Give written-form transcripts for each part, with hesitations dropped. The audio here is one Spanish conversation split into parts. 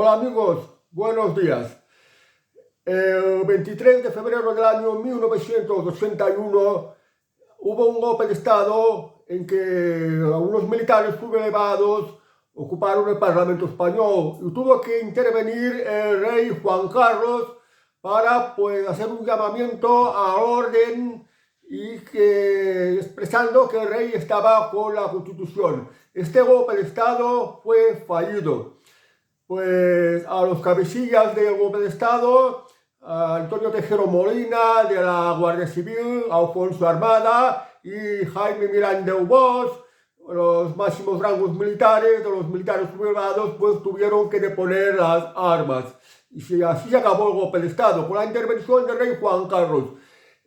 Hola amigos, buenos días. El 23 de febrero del año 1981 hubo un golpe de Estado en que algunos militares sublevados ocuparon el Parlamento español y tuvo que intervenir el rey Juan Carlos para hacer un llamamiento al orden expresando que el rey estaba con la Constitución. Este golpe de Estado fue fallido. Pues a los cabecillas del golpe de Estado, a Antonio Tejero Molina de la Guardia Civil, Alfonso Armada y Jaime Miranda Ubós, los máximos rangos militares de los militares sublevados, pues tuvieron que deponer las armas. Y así se acabó el golpe de Estado, con la intervención del rey Juan Carlos.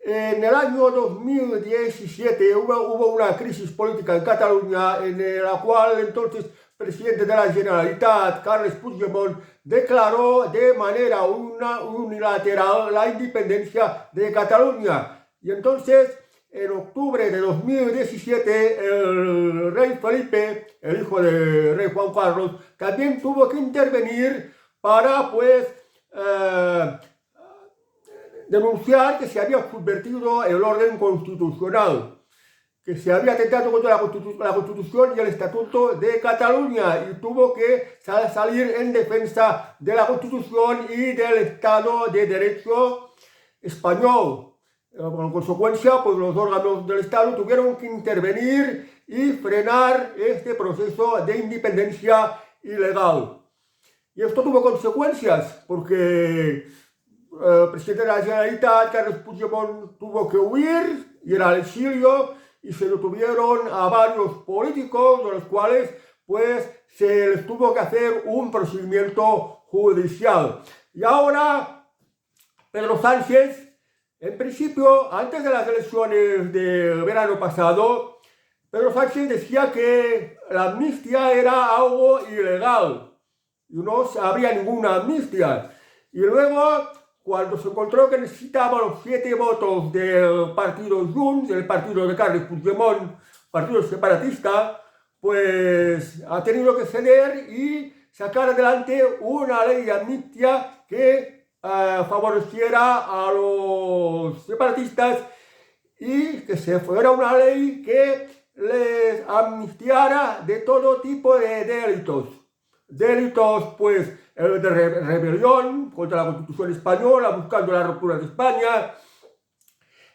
En el año 2017 hubo una crisis política en Cataluña en la cual entonces presidente de la Generalitat, Carles Puigdemont, declaró de manera unilateral la independencia de Cataluña. Y entonces, en octubre de 2017, el rey Felipe, el hijo del rey Juan Carlos, también tuvo que intervenir para, denunciar que se había subvertido el orden constitucional, que se había atentado contra la Constitución y el Estatuto de Cataluña, y tuvo que salir en defensa de la Constitución y del Estado de Derecho español. Con consecuencia, pues los órganos del Estado tuvieron que intervenir y frenar este proceso de independencia ilegal. Y esto tuvo consecuencias, porque el presidente de la Generalitat, Carles Puigdemont, tuvo que huir, ir al exilio, y se detuvieron a varios políticos, de los cuales pues se les tuvo que hacer un procedimiento judicial. Y ahora Pedro Sánchez, en principio, antes de las elecciones del verano pasado, Pedro Sánchez decía que la amnistía era algo ilegal y no habría ninguna amnistía. Y luego, cuando se encontró que necesitaba los 7 votos del partido Junts, del partido de Carles Puigdemont, partido separatista, pues ha tenido que ceder y sacar adelante una ley de amnistía que favoreciera a los separatistas y que se fuera una ley que les amnistiara de todo tipo de delitos. Delitos, pues, el de rebelión contra la Constitución española, buscando la ruptura de España,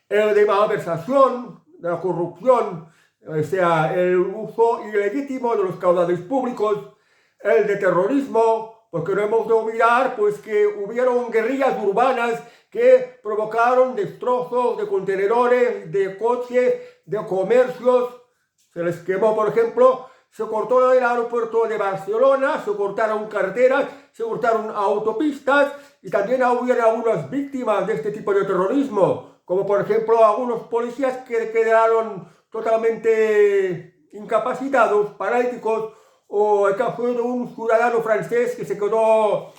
el de malversación, de la corrupción, o sea, el uso ilegítimo de los caudales públicos, el de terrorismo, porque no hemos de olvidar, pues, que hubieron guerrillas urbanas que provocaron destrozos de contenedores, de coches, de comercios. Se les quemó, por ejemplo, se cortó el aeropuerto de Barcelona, se cortaron carreteras, se cortaron autopistas y también hubieron algunas víctimas de este tipo de terrorismo, como por ejemplo algunos policías que quedaron totalmente incapacitados, paralíticos, o el caso de un ciudadano francés que se quedó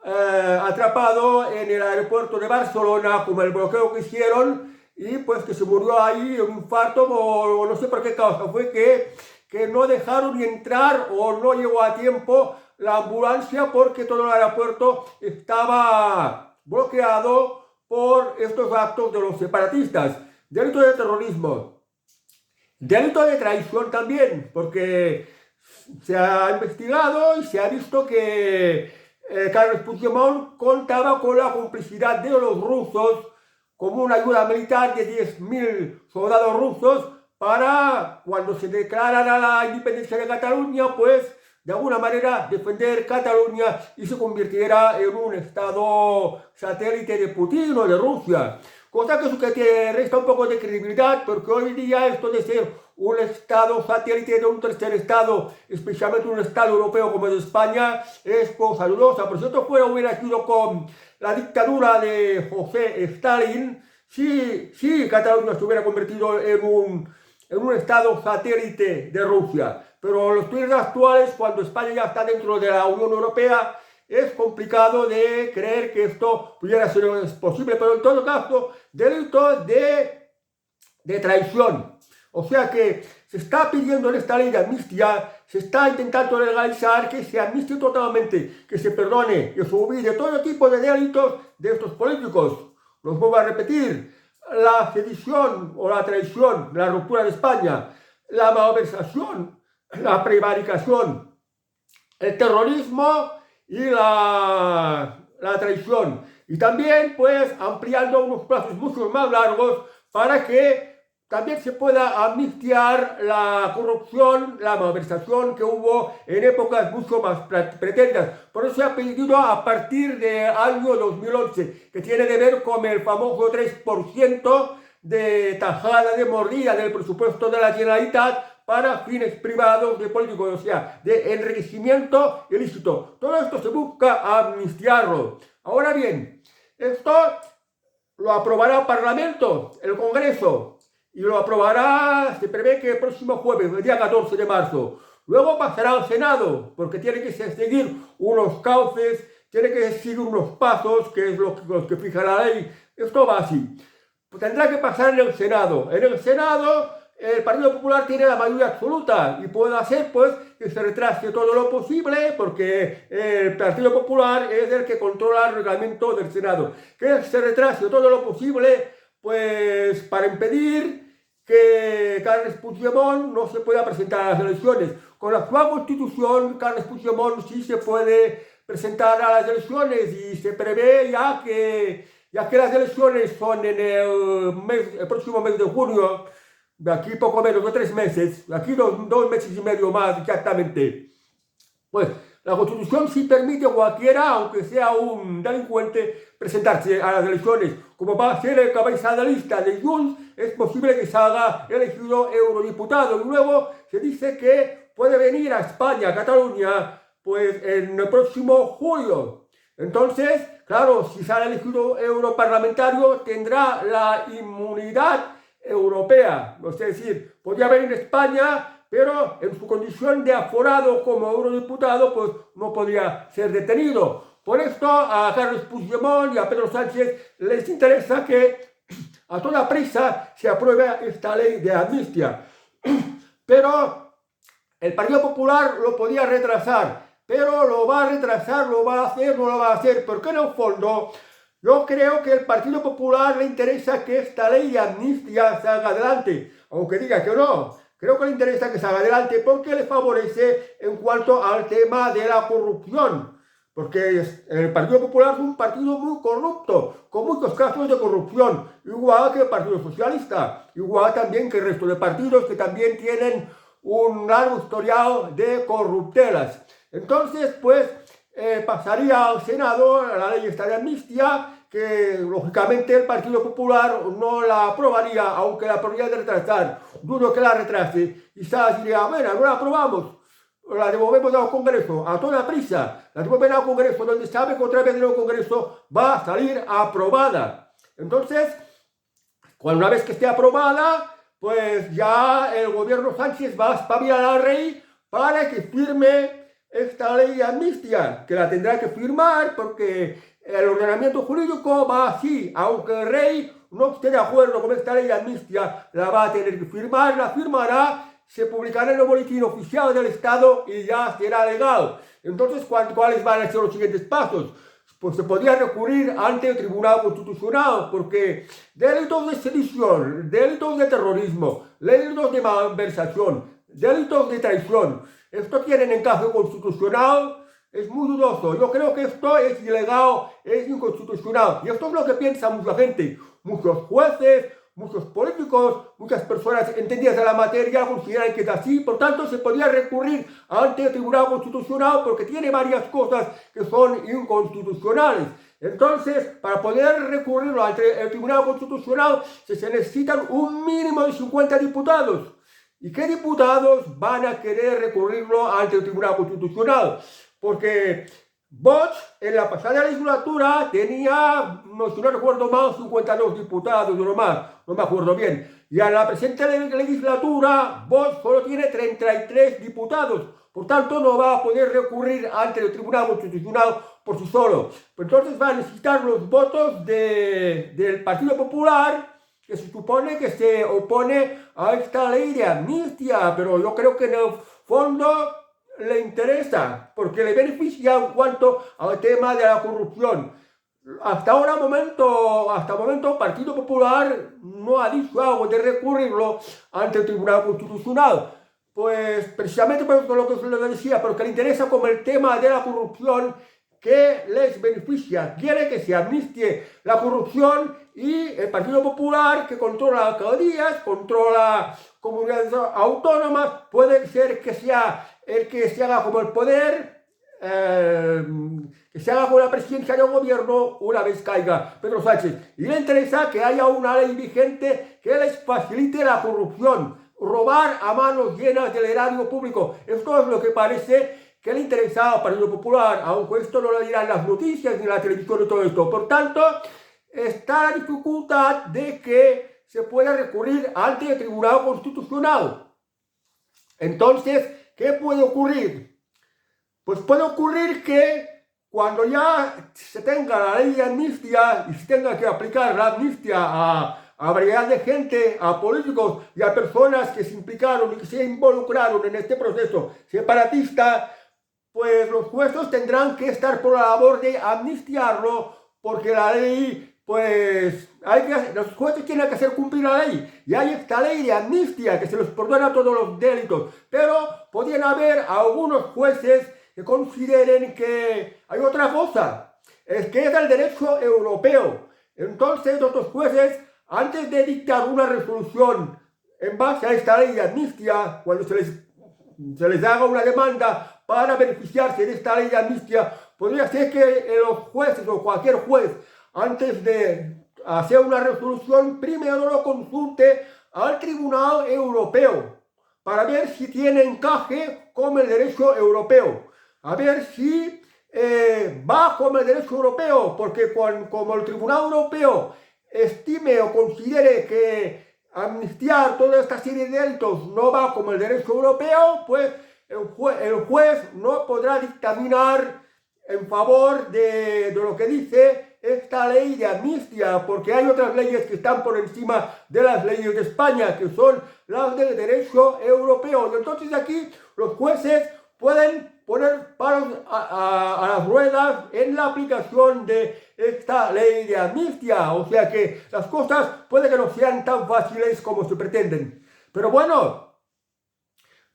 atrapado en el aeropuerto de Barcelona, como el bloqueo que hicieron, y pues que se murió ahí de un infarto, o no sé por qué causa fue que no dejaron ni entrar o no llegó a tiempo la ambulancia porque todo el aeropuerto estaba bloqueado por estos actos de los separatistas. Delito de terrorismo, delito de traición también, porque se ha investigado y se ha visto que Carles Puigdemont contaba con la complicidad de los rusos como una ayuda militar de 10.000 soldados rusos para, cuando se declarara la independencia de Cataluña, pues de alguna manera defender Cataluña y se convirtiera en un estado satélite de Putin o de Rusia. Cosa que resta un poco de credibilidad, porque hoy día esto de ser un estado satélite de un tercer estado, especialmente un estado europeo como es España, es cosa dudosa. Por si esto hubiera sido con la dictadura de José Stalin, sí Cataluña se hubiera convertido en un estado satélite de Rusia. Pero en los tiempos actuales, cuando España ya está dentro de la Unión Europea, es complicado de creer que esto pudiera ser posible, pero en todo caso, delito de traición. O sea que se está pidiendo en esta ley de amnistía, se está intentando legalizar que se amnistie totalmente, que se perdone, que se olvide todo tipo de delitos de estos políticos. Los vuelvo a repetir: la sedición o la traición, la ruptura de España, la malversación, la prevaricación, el terrorismo y la traición. Y también, pues, ampliando unos plazos mucho más largos para que también se pueda amnistiar la corrupción, la malversación que hubo en épocas mucho más pretéritas. Por eso se ha pedido a partir del año 2011, que tiene que ver con el famoso 3% de tajada de mordida del presupuesto de la Generalitat para fines privados de políticos, o sea, de enriquecimiento ilícito. Todo esto se busca amnistiarlo. Ahora bien, esto lo aprobará el Parlamento, el Congreso, y lo aprobará, se prevé que el próximo jueves, el día 14 de marzo. Luego pasará al Senado, porque tiene que seguir unos cauces, tiene que seguir unos pasos, que es los que fija la ley. Esto va así. Pues tendrá que pasar en el Senado. En el Senado, el Partido Popular tiene la mayoría absoluta y puede hacer, pues, que se retrase todo lo posible, porque el Partido Popular es el que controla el reglamento del Senado. Que se retrase todo lo posible, pues, para impedir que Carles Puigdemont no se pueda presentar a las elecciones. Con la actual Constitución, Carles Puigdemont sí se puede presentar a las elecciones y se prevé ya que las elecciones son en el próximo mes de junio, de aquí poco menos de 3 meses, de aquí dos meses y medio más exactamente. Pues la Constitución sí permite a cualquiera, aunque sea un delincuente, presentarse a las elecciones. Como va a ser el cabeza de lista de Junts, es posible que salga elegido eurodiputado. Y luego se dice que puede venir a España, a Cataluña, pues en el próximo julio. Entonces, claro, si sale elegido europarlamentario, tendrá la inmunidad europea. Es decir, podría venir a España, pero en su condición de aforado como eurodiputado, pues no podría ser detenido. Por esto a Carles Puigdemont y a Pedro Sánchez les interesa que a toda prisa se apruebe esta ley de amnistía. Pero el Partido Popular lo podía retrasar, pero lo va a retrasar, lo va a hacer, no lo va a hacer, porque en el fondo yo creo que al Partido Popular le interesa que esta ley de amnistía salga adelante, aunque diga que no. Creo que le interesa que salga adelante porque le favorece en cuanto al tema de la corrupción. Porque el Partido Popular es un partido muy corrupto, con muchos casos de corrupción, igual que el Partido Socialista, igual también que el resto de partidos que también tienen un largo historial de corruptelas. Entonces, pues, pasaría al Senado la ley esta de amnistía, que lógicamente el Partido Popular no la aprobaría, aunque la podría retrasar. Dudo que la retrase. Quizás diría, bueno, no la aprobamos, la devolvemos al Congreso a toda prisa, la devolvemos al Congreso, donde sabe que otra vez en el Congreso va a salir aprobada. Entonces, una vez que esté aprobada, pues ya el gobierno Sánchez va a espabilar al rey para que firme esta ley de amnistía, que la tendrá que firmar porque el ordenamiento jurídico va así. Aunque el rey no esté de acuerdo con esta ley de amnistía, la va a tener que firmar, la firmará, se publicará en el boletín oficial del Estado y ya será legal. Entonces, ¿cuáles van a ser los siguientes pasos? Pues se podría recurrir ante el Tribunal Constitucional, porque delitos de sedición, delitos de terrorismo, delitos de malversación, delitos de traición, esto tienen encaje constitucional, es muy dudoso. Yo creo que esto es ilegal, es inconstitucional. Y esto es lo que piensa mucha gente, muchos jueces, muchos políticos, muchas personas entendidas de la materia consideran que es así. Por tanto, se podría recurrir ante el Tribunal Constitucional porque tiene varias cosas que son inconstitucionales. Entonces, para poder recurrirlo ante el Tribunal Constitucional se necesitan un mínimo de 50 diputados. ¿Y qué diputados van a querer recurrirlo ante el Tribunal Constitucional? Porque Vox en la pasada legislatura tenía, si no recuerdo mal, 52 diputados o no más, no me acuerdo bien. Y en la presente legislatura Vox solo tiene 33 diputados. Por tanto, no va a poder recurrir ante el Tribunal Constitucional por sí solo. Entonces va a necesitar los votos del Partido Popular, que se supone que se opone a esta ley de amnistía, pero yo creo que en el fondo le interesa, porque le beneficia en cuanto al tema de la corrupción. Hasta el momento, Partido Popular no ha dicho algo de recurrirlo ante el Tribunal Constitucional. Pues precisamente por lo que se les decía, porque le interesa como el tema de la corrupción que les beneficia. Quiere que se amnistie la corrupción y el Partido Popular, que controla alcaldías, controla comunidades autónomas, puede ser que sea el que se haga como el poder, que se haga con la presidencia del gobierno una vez caiga Pedro Sánchez. Y le interesa que haya una ley vigente que les facilite la corrupción, robar a manos llenas del erario público. Esto es lo que parece que le interesa al Partido Popular, aunque esto no lo dirán las noticias ni la televisión y todo esto. Por tanto, está la dificultad de que se pueda recurrir ante el Tribunal Constitucional. Entonces, ¿qué puede ocurrir? Pues puede ocurrir que cuando ya se tenga la ley de amnistía y se tenga que aplicar la amnistía a variedad de gente, a políticos y a personas que se implicaron y que se involucraron en este proceso separatista, pues los jueces tendrán que estar por la labor de amnistiarlo, porque la ley, pues, los jueces tienen que hacer cumplir la ley. Y hay esta ley de amnistía que se les perdona todos los delitos. Pero podrían haber algunos jueces que consideren que hay otra cosa, es que es el derecho europeo. Entonces, otros jueces, antes de dictar una resolución en base a esta ley de amnistía, cuando se les haga una demanda para beneficiarse de esta ley de amnistía, podría ser que los jueces o cualquier juez, antes de hacer una resolución, primero lo consulte al Tribunal Europeo para ver si tiene encaje con el derecho europeo, a ver si va con el derecho europeo, porque como el Tribunal Europeo estime o considere que amnistiar toda esta serie de delitos no va como el derecho europeo, pues el juez no podrá dictaminar en favor de lo que dice esta ley de amnistía, porque hay otras leyes que están por encima de las leyes de España, que son las del derecho europeo. Y entonces aquí los jueces pueden poner palos a las ruedas en la aplicación de esta ley de amnistía. O sea que las cosas puede que no sean tan fáciles como se pretenden. Pero bueno,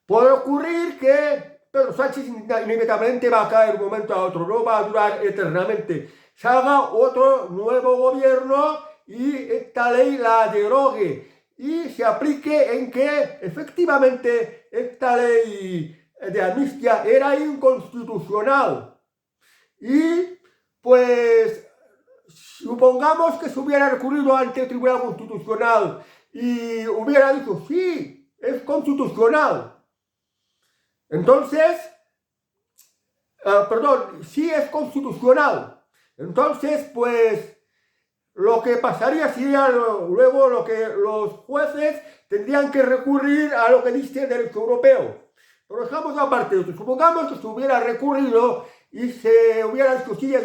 puede ocurrir que Pedro Sánchez inevitablemente va a caer de un momento a otro, no va a durar eternamente. Se haga otro nuevo gobierno y esta ley la derogue y se aplique en que efectivamente esta ley de amnistía era inconstitucional. Y pues supongamos que se hubiera recurrido ante el Tribunal Constitucional y hubiera dicho sí, es constitucional. Entonces, sí es constitucional. Entonces, pues, lo que pasaría sería luego lo que los jueces tendrían que recurrir a lo que dice el derecho europeo. Pero dejamos aparte, supongamos que se hubiera recurrido y se hubiera dicho sí, es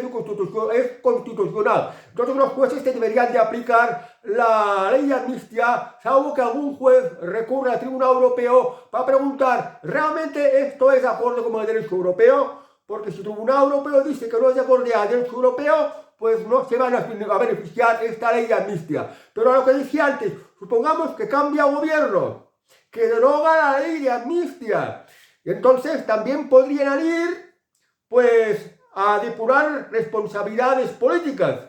constitucional. Entonces los jueces deberían de aplicar la ley de amnistía, salvo que algún juez recurra al Tribunal Europeo para preguntar, ¿realmente esto es de acuerdo con el derecho europeo? Porque si el Tribunal Europeo dice que no es de acuerdo al derecho europeo, pues no se van a beneficiar esta ley de amnistía. Pero a lo que decía antes, supongamos que cambia gobierno, que deroga la ley de amnistía, y entonces también podrían ir pues a depurar responsabilidades políticas.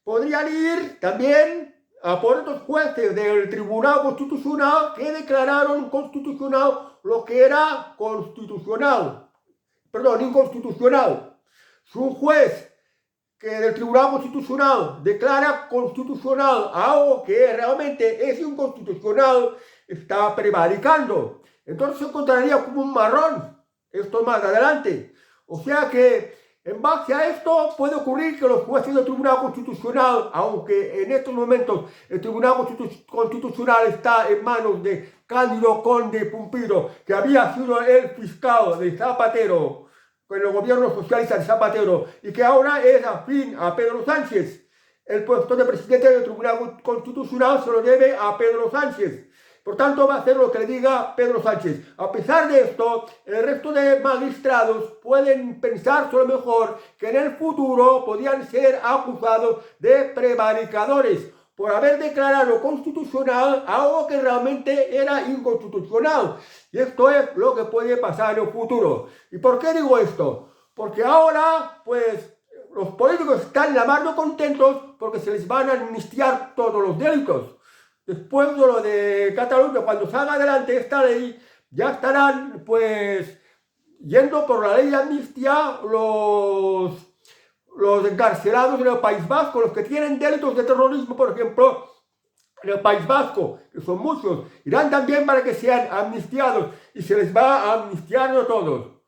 Podrían ir también a por estos jueces del Tribunal Constitucional que declararon constitucional lo que era inconstitucional. Si un juez que del Tribunal Constitucional declara constitucional algo que realmente es inconstitucional, está prevaricando. Entonces se encontraría como un marrón, esto más adelante. O sea que en base a esto puede ocurrir que los jueces del Tribunal Constitucional, aunque en estos momentos el Tribunal Constitucional está en manos de Cándido Conde Pumpido, que había sido el fiscal de Zapatero, con el gobierno socialista de Zapatero, y que ahora es afín a Pedro Sánchez. El puesto de presidente del Tribunal Constitucional se lo debe a Pedro Sánchez. Por tanto, va a hacer lo que le diga Pedro Sánchez. A pesar de esto, el resto de magistrados pueden pensar a lo mejor que en el futuro podían ser acusados de prevaricadores por haber declarado constitucional algo que realmente era inconstitucional. Y esto es lo que puede pasar en el futuro. ¿Y por qué digo esto? Porque ahora, pues, los políticos están la mar de contentos porque se les van a amnistiar todos los delitos. Después de lo de Cataluña, cuando salga adelante esta ley, ya estarán, pues, yendo por la ley de amnistía los encarcelados en el País Vasco, los que tienen delitos de terrorismo, por ejemplo, en el País Vasco, que son muchos, irán también para que sean amnistiados y se les va a amnistiar de todo.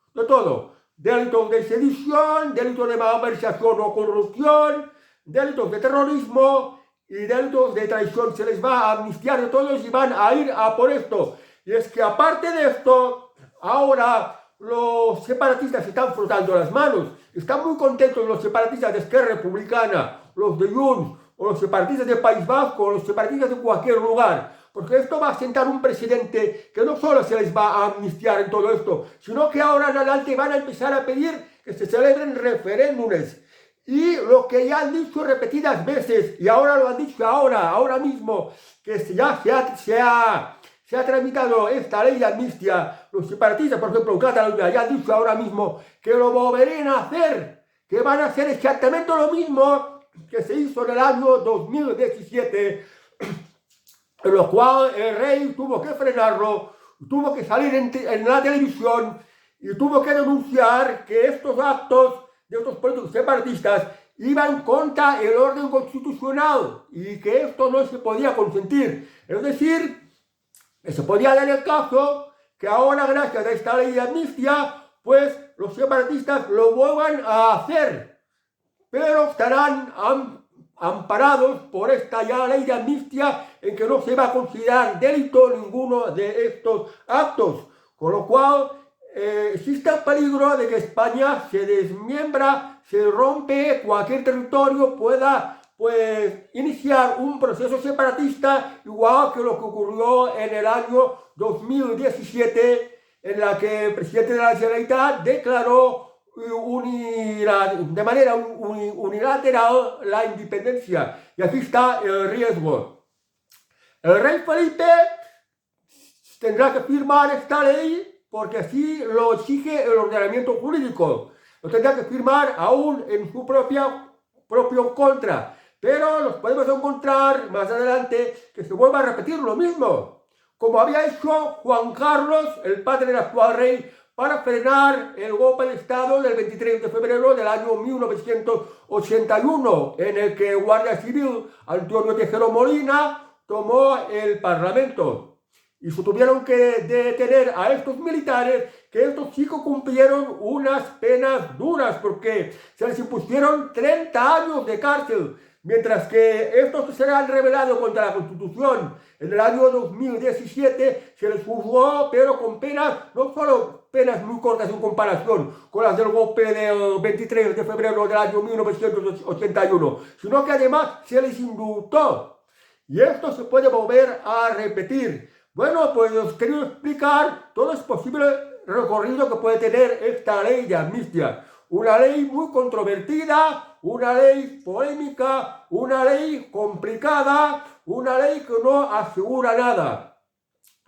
Delitos de sedición, delitos de malversación o corrupción, delitos de terrorismo y delitos de traición. Se les va a amnistiar de todos y van a ir a por esto. Y es que aparte de esto, ahora los separatistas se están frotando las manos. Están muy contentos los separatistas de Esquerra Republicana, los de Junts, o los separatistas del País Vasco, o los separatistas de cualquier lugar. Porque esto va a sentar un presidente que no solo se les va a amnistiar en todo esto, sino que ahora en adelante van a empezar a pedir que se celebren referéndums. Y lo que ya han dicho repetidas veces, y ahora lo han dicho ahora mismo, que ya se ha tramitado esta ley de amnistía, los separatistas, por ejemplo, en Cataluña, ya han dicho ahora mismo que lo volverán a hacer, que van a hacer exactamente lo mismo que se hizo en el año 2017, en lo cual el rey tuvo que frenarlo, tuvo que salir en la televisión y tuvo que denunciar que estos actos de estos políticos separatistas iban contra el orden constitucional y que esto no se podía consentir. Es decir, que se podía dar el caso que ahora, gracias a esta ley de amnistía, pues los separatistas lo vuelvan a hacer, pero estarán amparados por esta ya ley de amnistía en que no se va a considerar delito ninguno de estos actos, con lo cual existe el peligro de que España se desmiembra, se rompe, cualquier territorio pueda pues iniciar un proceso separatista igual que lo que ocurrió en el año 2017, en la que el presidente de la Generalitat declaró de manera unilateral la independencia. Y aquí está el riesgo. El rey Felipe tendrá que firmar esta ley porque así lo exige el ordenamiento jurídico. Lo tendrá que firmar aún en su propio contra. Pero nos podemos encontrar más adelante que se vuelva a repetir lo mismo, como había hecho Juan Carlos, el padre del actual rey, para frenar el golpe de Estado del 23 de febrero del año 1981, en el que el Guardia Civil Antonio Tejero Molina tomó el Parlamento. Y se tuvieron que detener a estos militares, que estos chicos cumplieron unas penas duras, porque se les impusieron 30 años de cárcel, mientras que estos que se han rebelado contra la Constitución en el año 2017 se les juzgó, pero con penas, no solo penas muy cortas en comparación con las del golpe del 23 de febrero del año 1981, sino que además se les indultó. Y esto se puede volver a repetir. Bueno, pues os quería explicar todo el posible recorrido que puede tener esta ley de amnistía. Una ley muy controvertida, una ley polémica, una ley complicada, una ley que no asegura nada.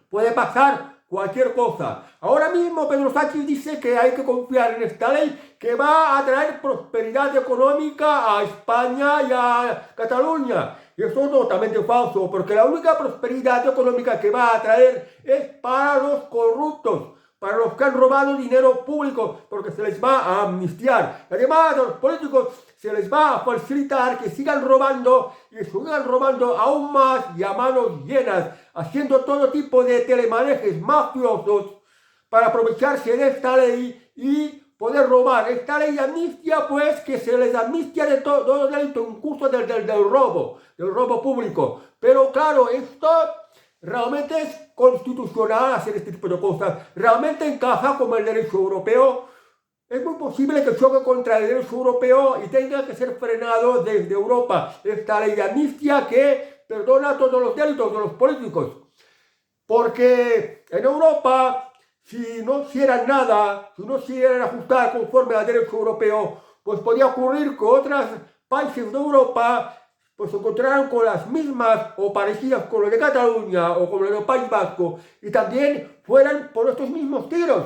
Puede pasar cualquier cosa. Ahora mismo Pedro Sánchez dice que hay que confiar en esta ley, que va a traer prosperidad económica a España y a Cataluña. Y eso es totalmente falso, porque la única prosperidad económica que va a traer es para los corruptos, para los que han robado dinero público, porque se les va a amnistiar. Además, a los políticos se les va a facilitar que sigan robando y sigan robando aún más y a manos llenas, haciendo todo tipo de telemanejes mafiosos para aprovecharse de esta ley y poder robar. Esta ley de amnistía, pues, que se les amnistia de todo delito, incluso del robo público. Pero claro, esto realmente es constitucional hacer este tipo de cosas. Realmente encaja con el derecho europeo. Es muy posible que choque contra el derecho europeo y tenga que ser frenado desde Europa. Esta ley de amnistía que perdona todos los delitos de los políticos. porque en Europa, si no hicieran nada, si no hicieran ajustar conforme al derecho europeo, pues podía ocurrir que otros países de Europa pues se encontraran con las mismas o parecidas con lo de Cataluña o con lo del País Vasco y también fueran por estos mismos tiros,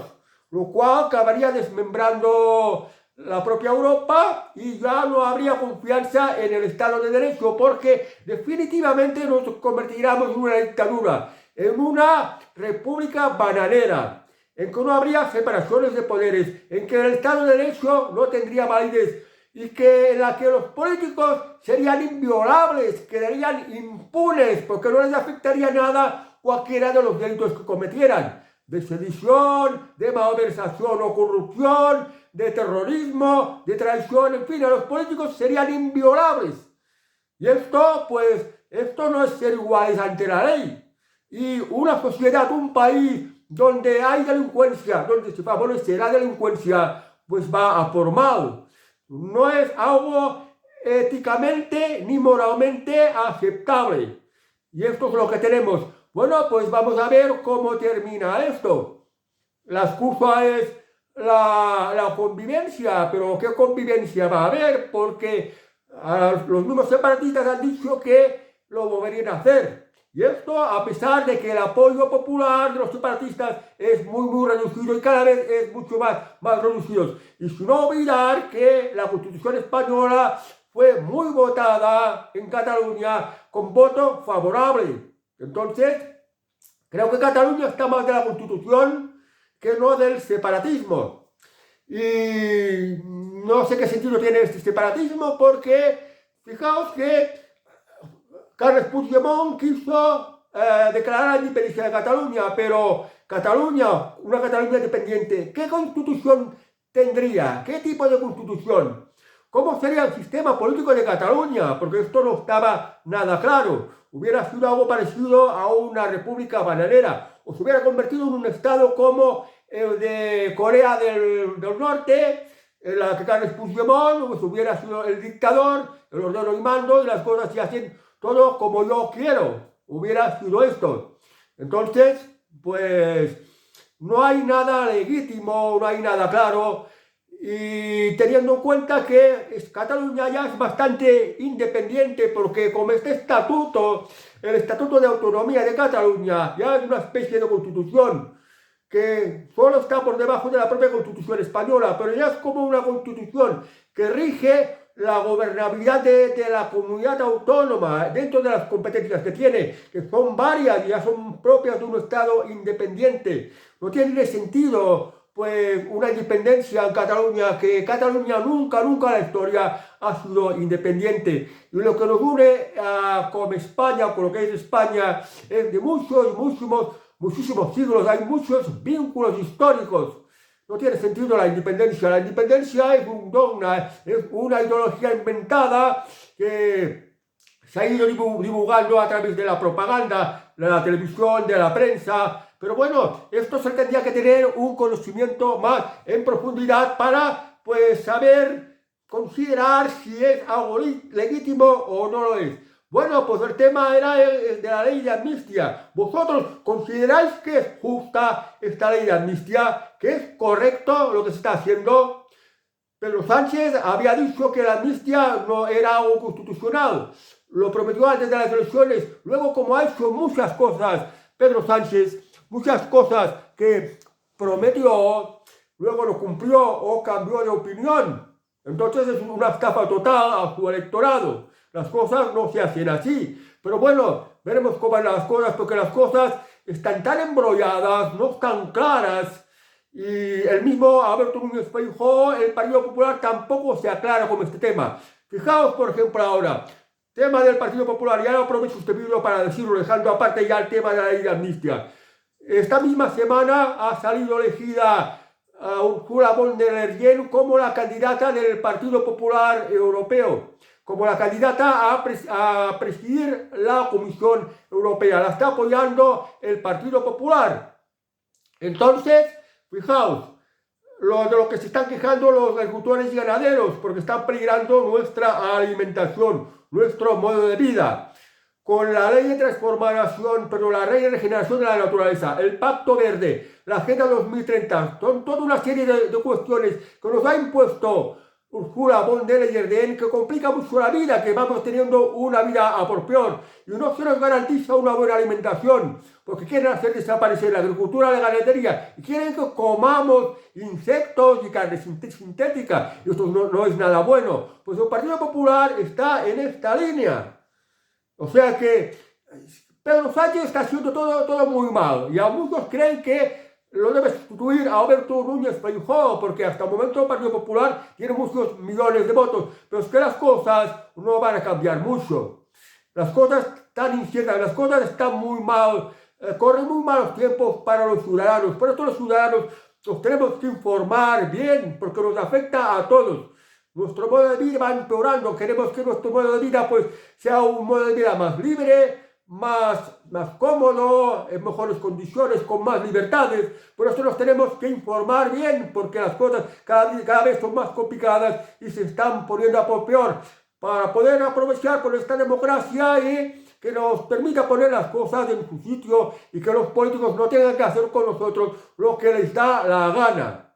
lo cual acabaría desmembrando la propia Europa y ya no habría confianza en el Estado de Derecho porque definitivamente nos convertiríamos en una dictadura, en una república bananera, en que no habría separaciones de poderes, en que el Estado de Derecho no tendría validez y que en la que los políticos serían inviolables, quedarían impunes porque no les afectaría nada cualquiera de los delitos que cometieran, de sedición, de malversación o corrupción, de terrorismo, de traición, en fin, a los políticos serían inviolables. Y esto, pues, esto no es ser iguales ante la ley. Y una sociedad, un país donde hay delincuencia, donde se favorece la delincuencia, pues va a por mal. No es algo éticamente ni moralmente aceptable. Y esto es lo que tenemos. Bueno, pues vamos a ver cómo termina esto. La excusa es la convivencia, pero ¿qué convivencia va a haber? Porque los mismos separatistas han dicho que lo volverían a hacer. Y esto a pesar de que el apoyo popular de los separatistas es muy reducido y cada vez es mucho más reducido. Y sin olvidar que la Constitución española fue muy votada en Cataluña con voto favorable. Entonces, creo que Cataluña está más de la Constitución que no del separatismo. Y no sé qué sentido tiene este separatismo porque fijaos que Carles Puigdemont quiso declarar la independencia de Cataluña, pero Cataluña, una Cataluña independiente, ¿qué constitución tendría? ¿Qué tipo de constitución? ¿Cómo sería el sistema político de Cataluña? Porque esto no estaba nada claro. Hubiera sido algo parecido a una república bananera, o se hubiera convertido en un estado como el de Corea del Norte, en la que Carles Puigdemont pues hubiera sido el dictador, el ordeno y mando, y las cosas se hacen todo como yo quiero. Hubiera sido esto. Entonces, pues no hay nada legítimo, no hay nada claro. Y teniendo en cuenta que Cataluña ya es bastante independiente porque como este estatuto, el Estatuto de Autonomía de Cataluña, ya es una especie de constitución que solo está por debajo de la propia Constitución española, pero ya es como una constitución que rige la gobernabilidad de la comunidad autónoma dentro de las competencias que tiene, que son varias y ya son propias de un Estado independiente. No tiene sentido pues una independencia en Cataluña, que Cataluña nunca en la historia ha sido independiente. Y lo que nos une con España, con lo que es España, es de muchísimos siglos, hay muchos vínculos históricos. No tiene sentido la independencia. La independencia es un dogma, es una ideología inventada que se ha ido divulgando a través de la propaganda, de la televisión, de la prensa. Pero bueno, esto se tendría que tener un conocimiento más en profundidad para pues saber considerar si es algo legítimo o no lo es. Bueno, pues el tema era el de la ley de amnistía. ¿Vosotros consideráis que es justa esta ley de amnistía? ¿Que es correcto lo que se está haciendo? Pedro Sánchez había dicho que la amnistía no era algo constitucional. Lo prometió antes de las elecciones. Luego, como ha hecho muchas cosas, Pedro Sánchez, muchas cosas que prometió, luego lo cumplió o cambió de opinión. Entonces es una estafa total a su electorado. Las cosas no se hacen así. Pero bueno, veremos cómo van las cosas, porque las cosas están tan embrolladas, no están claras. Y el mismo Alberto Núñez Feijóo, el Partido Popular, tampoco se aclara con este tema. Fijaos, por ejemplo, ahora, tema del Partido Popular, ya lo aprovecho este vídeo para decirlo, dejando aparte ya el tema de la ley de amnistía. Esta misma semana ha salido elegida Ursula von der Leyen como la candidata del Partido Popular Europeo, como la candidata a presidir la Comisión Europea. La está apoyando el Partido Popular. Entonces, fijaos, de lo que se están quejando los agricultores y ganaderos, porque están peligrando nuestra alimentación, nuestro modo de vida. con la ley de transformación, pero la ley de regeneración de la naturaleza, el Pacto Verde, la Agenda 2030, son toda una serie de cuestiones que nos ha impuesto Ursula von der Leyen, que complica mucho la vida, que vamos teniendo una vida a por peor, y no se nos garantiza una buena alimentación, porque quieren hacer desaparecer la agricultura, la ganadería, y quieren que comamos insectos y carne sintética, y esto no es nada bueno. Pues el Partido Popular está en esta línea. O sea que Pedro Sánchez está haciendo todo muy mal, y a muchos creen que lo debe sustituir a Alberto Núñez Feijóo, porque hasta el momento el Partido Popular tiene muchos millones de votos, pero es que las cosas no van a cambiar mucho. Las cosas están inciertas, las cosas están muy mal, corren muy malos tiempos para los ciudadanos. Por eso los ciudadanos nos tenemos que informar bien, porque nos afecta a todos. Nuestro modo de vida va empeorando, queremos que nuestro modo de vida pues sea un modo de vida más libre, más cómodo, en mejores condiciones, con más libertades. Por eso nos tenemos que informar bien, porque las cosas cada vez son más complicadas y se están poniendo a por peor, para poder aprovechar por esta democracia y que nos permita poner las cosas en su sitio y que los políticos no tengan que hacer con nosotros lo que les da la gana.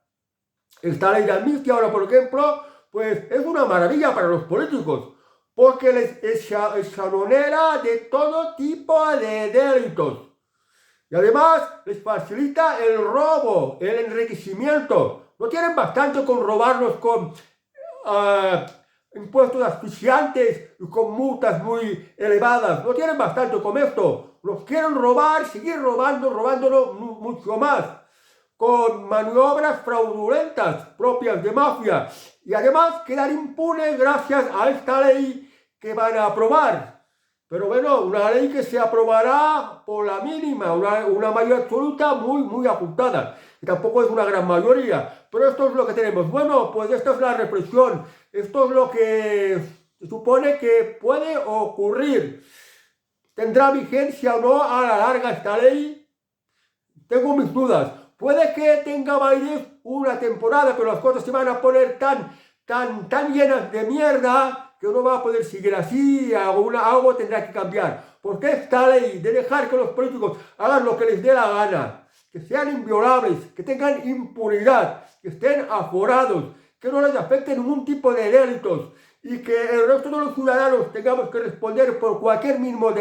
Esta ley de amnistía ahora, por ejemplo, pues es una maravilla para los políticos, porque les exonera de todo tipo de delitos. Y además les facilita el robo, el enriquecimiento. No tienen bastante con robarnos con impuestos asfixiantes y con multas muy elevadas. No tienen bastante con esto. Los quieren robar, seguir robándolo mucho más, con maniobras fraudulentas propias de mafia, y además quedar impunes gracias a esta ley que van a aprobar. Pero bueno, una ley que se aprobará por la mínima, una mayoría absoluta muy ajustada, y tampoco es una gran mayoría, pero esto es lo que tenemos. Bueno, pues esta es la reflexión, esto es lo que se supone que puede ocurrir. ¿Tendrá vigencia o no a la larga esta ley? Tengo mis dudas. Puede que tenga validez una temporada, pero las cosas se van a poner tan llenas de mierda que no va a poder seguir así, algo tendrá que cambiar. Porque esta ley de dejar que los políticos hagan lo que les dé la gana, que sean inviolables, que tengan impunidad, que estén aforados, que no les afecte ningún tipo de delitos, y que el resto de los ciudadanos tengamos que responder por cualquier mínimo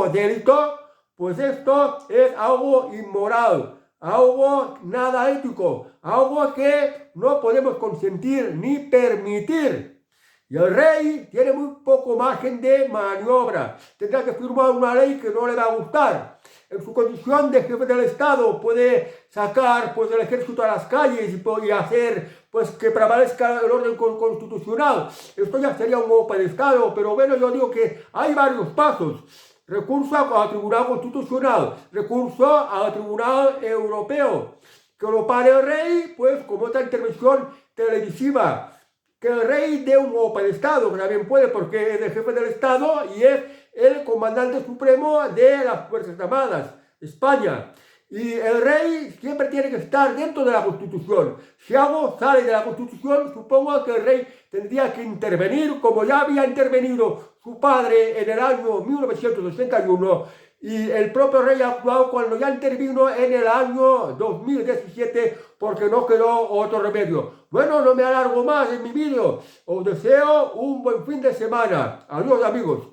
delito, pues esto es algo inmoral, algo nada ético, algo que no podemos consentir ni permitir. Y el rey tiene muy poco margen de maniobra. Tendrá que firmar una ley que no le va a gustar. En su condición de jefe del Estado puede sacar pues el ejército a las calles y hacer pues que prevalezca el orden constitucional. Esto ya sería un golpe de Estado, pero bueno, yo digo que hay varios pasos. Recurso al Tribunal Constitucional, recurso al Tribunal Europeo, que lo pare el rey, pues como otra intervención televisiva, que el rey dé un golpe de Estado, que también puede porque es el jefe del Estado y es el comandante supremo de las Fuerzas Armadas de España. Y el rey siempre tiene que estar dentro de la Constitución. Si algo sale de la Constitución, supongo que el rey tendría que intervenir, como ya había intervenido su padre en el año 1961, y el propio rey ha actuado cuando ya intervino en el año 2017, porque no quedó otro remedio. Bueno, no me alargo más en mi vídeo. Os deseo un buen fin de semana. Adiós, amigos.